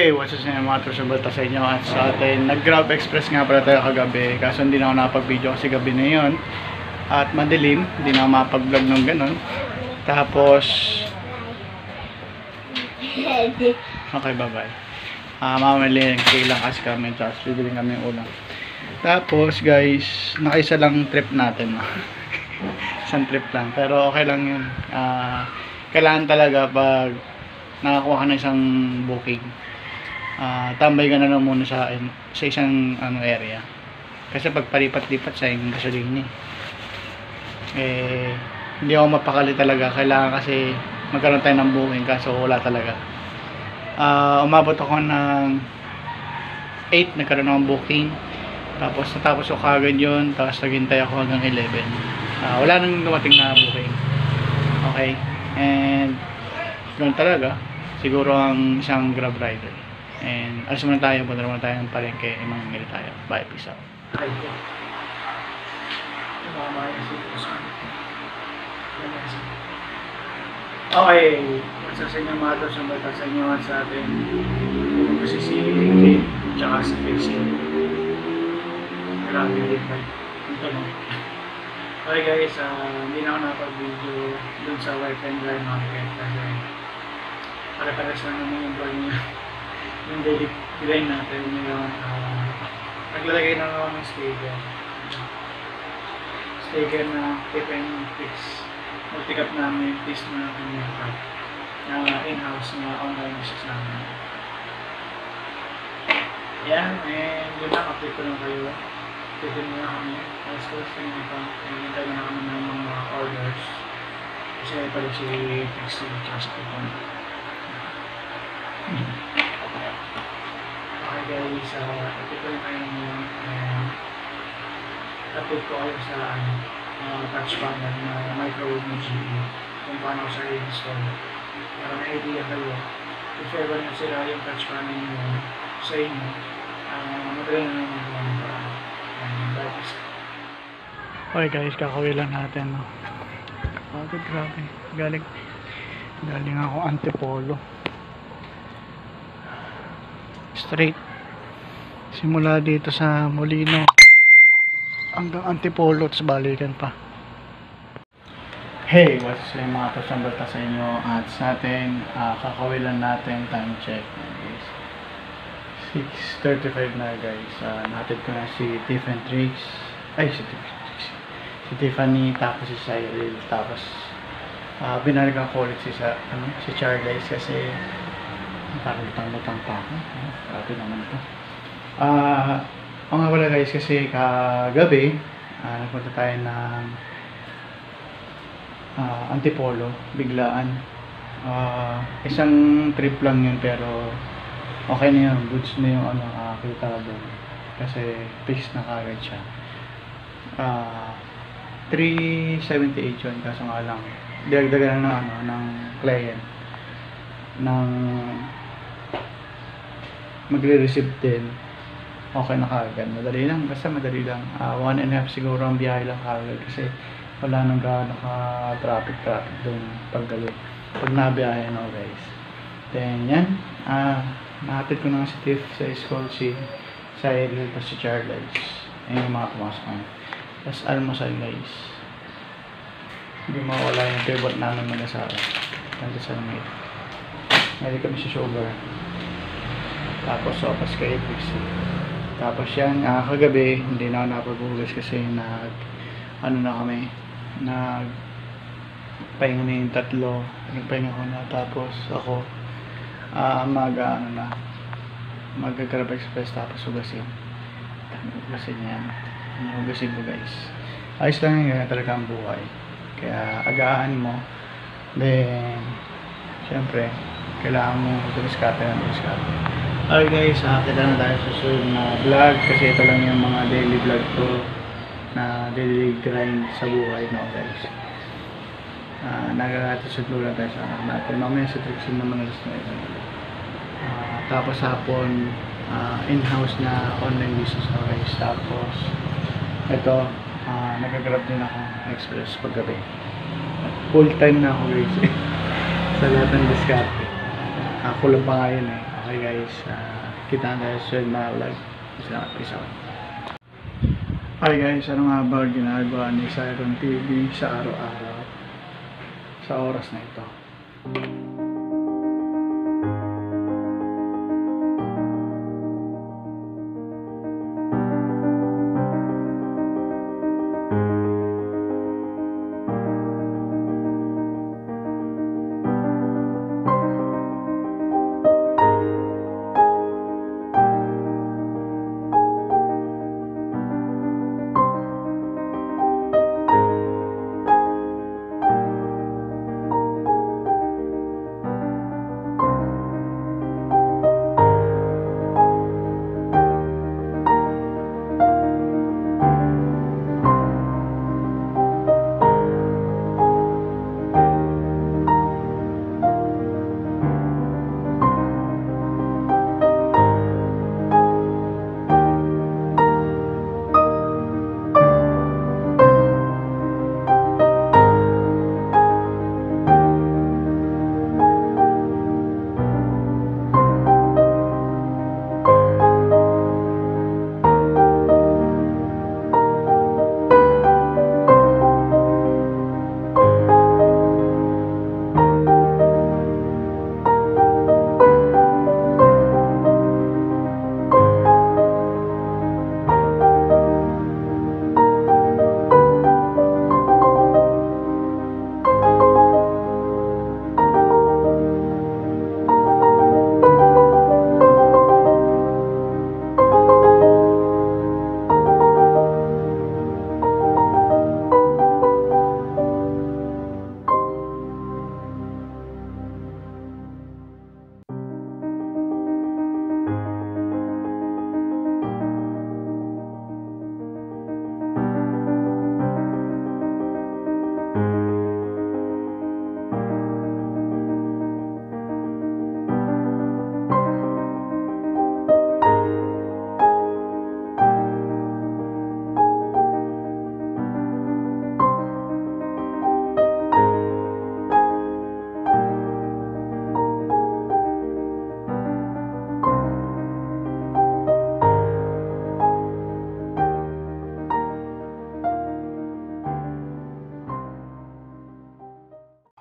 Hey, what's up mga trusabalta sa inyo at sa atin. Nag-Grab Express nga pala tayo kagabi. Kaso hindi na ako nakapag-video kasi gabi na yun. At madilim, hindi na ako makapag-vlog ng ganun. Tapos, okay, bye-bye. Mamali lang kasi kami. Tapos, bibili kami ng ulam. Tapos, guys, nakaisa lang trip natin. Isang trip lang. Pero okay lang yun. Kailangan talaga pag nakakuha ka na isang booking, tambay ka na lang muna sa isang area. Kasi pag palipat-lipat sa yung gasolina hindi ako mapakali talaga. Kailangan kasi magkaroon tayo ng booking, kaso wala talaga. Umabot ako ng 8, nagkaroon ako ng booking. Tapos natapos ko kagad yun. Tapos naghintay ako hanggang 11. Wala nang dumating na booking. Okay, and ganoon talaga siguro ang isang Grab rider. And alas muna tayo, punta naman tayo ng palengke, mamimili tayo. Bye, peace out. Okay, basta sa inyo mga tos, ang bata sa inyo at sa atin kasi si Kate tsaka si Pixie. Grabe din ba? Ito no. Okay guys, hindi na ako nakapag-video dun sa White and Dry Market kasi pare-pares lang naman yung vlog niya. Yung daily grind natin ngayon. Naglalagay na ako ng sticker na tip and fix. Multi-cap namin, test na natin yung cap na in-house na online business namin. Yan, and yun lang, update ko lang kayo. Update mo na kami. Tapos tingin pa, hintay na kami ng mga orders. Kasi pala si Pixie at sa Pipon. Okay guys, update ko lang kayo ngayon. Update ko kayo sa touch panel na microwave ng GE kung paano ko siya i-install. Para may idea kayo, if ever na sila yung touch panel nyo sa inyo, madali na naman naman para okay guys, kakawin lang natin, no? Grabe, galing ako Antipolo straight simula dito sa Molino hanggang Antipolo at balikan pa. Hey, what's up mga kasambalta sa inyo at sa atin. Kakawin lang natin, time check guys, 6:35 na guys. Natin ko na si Tiffany Tricks, si Tiffany, tapos si Cyril, tapos binalikan ko ulit si Charles kasi parang lutang pa ako. Grabe naman ito. Nga pala guys, kasi kagabi nagpunta tayo ng Antipolo biglaan. Isang trip lang yun pero okay na yun, goods na yung kita doon kasi fixed na kagad siya. 378 yun, kaso nga lang dagdagan na ng client ng magre-receive din. Okay na kagad, madali lang, basta madali lang. 1.5 siguro ang biyahe lang kagad kasi wala nang gaano ka traffic doon pag nabiyahe guys. Then yan, nahatid ko na si Tiff sa school, si Cyril, tapos si Charles. Ayun yung mga pumasok na. Tapos almusal guys, hindi mawala yung favorite namin mag-asawa. Nandito sa lamit hindi kami si sugar, tapos sopas kay Pixie. Tapos yan, kagabi hindi na ako napag-ugas kasi nagpahinga na yung tatlo. Nagpahinga ko na, tapos ako mag-Grab Express, tapos ugasin yan. Ugasin ko guys, ayos lang yun, talaga ang buhay. Kaya agahan mo, then syempre kailangan mo dumiskarte. Okay guys, kita na tayo sa susunod na vlog kasi ito lang yung mga daily vlog ko na daily grind sa buhay guys. Nagkakatusod lang tayo sa natin. Mamaya sa Trixie naman alas na ito. Tapos hapon in-house na online business guys. Tapos ito, nag-grab din ako express paggabi. Full time na ako guys sa lahat ng diskarte. Ako lang pa ngayon Okay guys, kita na tayo sa mga vlog. Peace out. Okay guys, ano nga ba ginagawa ni Siron TV sa araw-araw sa oras na ito?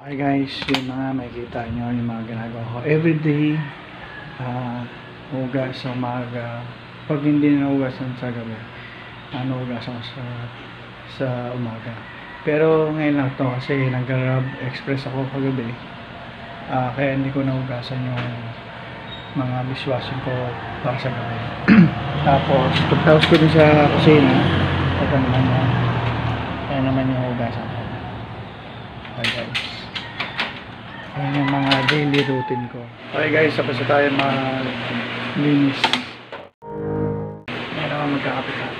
Okay guys, yun na nga, makikita nyo yung mga ginagawa ko everyday. Hugas sa umaga, pag hindi nahugasan sa gabi, nahugasan ko sa umaga. Pero ngayon lang to kasi nag-grab express ako kagabi, kaya hindi ko nahugasan yung mga dishwashing ko para sa gabi. Tapos pagtapos ko din sa kusina, ito naman yan, kaya naman yung hugasan ko. Okay guys, yan yung mga daily routine ko. Okay guys, tapos na tayo linis. Ngayon naman magkakapit tayo.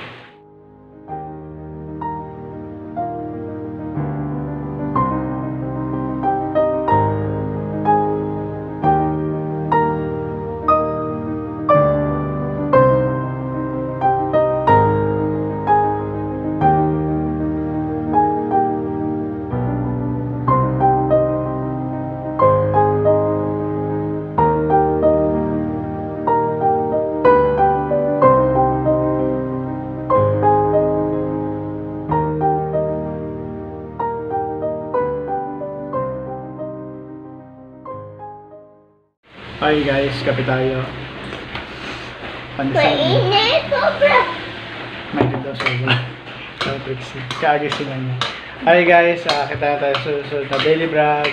Hi guys, kape tayo. Pandesal. May dito sobra. Trixie. Kagisingan niya. Hi guys, kita tayo susunod na daily vlog.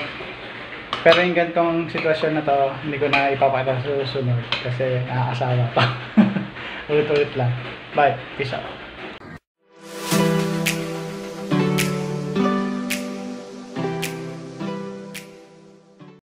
Pero yung gantong sitwasyon na to, hindi ko na ipapakita sa susunod kasi nakakasawa pa. Ulit-ulit lang. Bye. Peace out.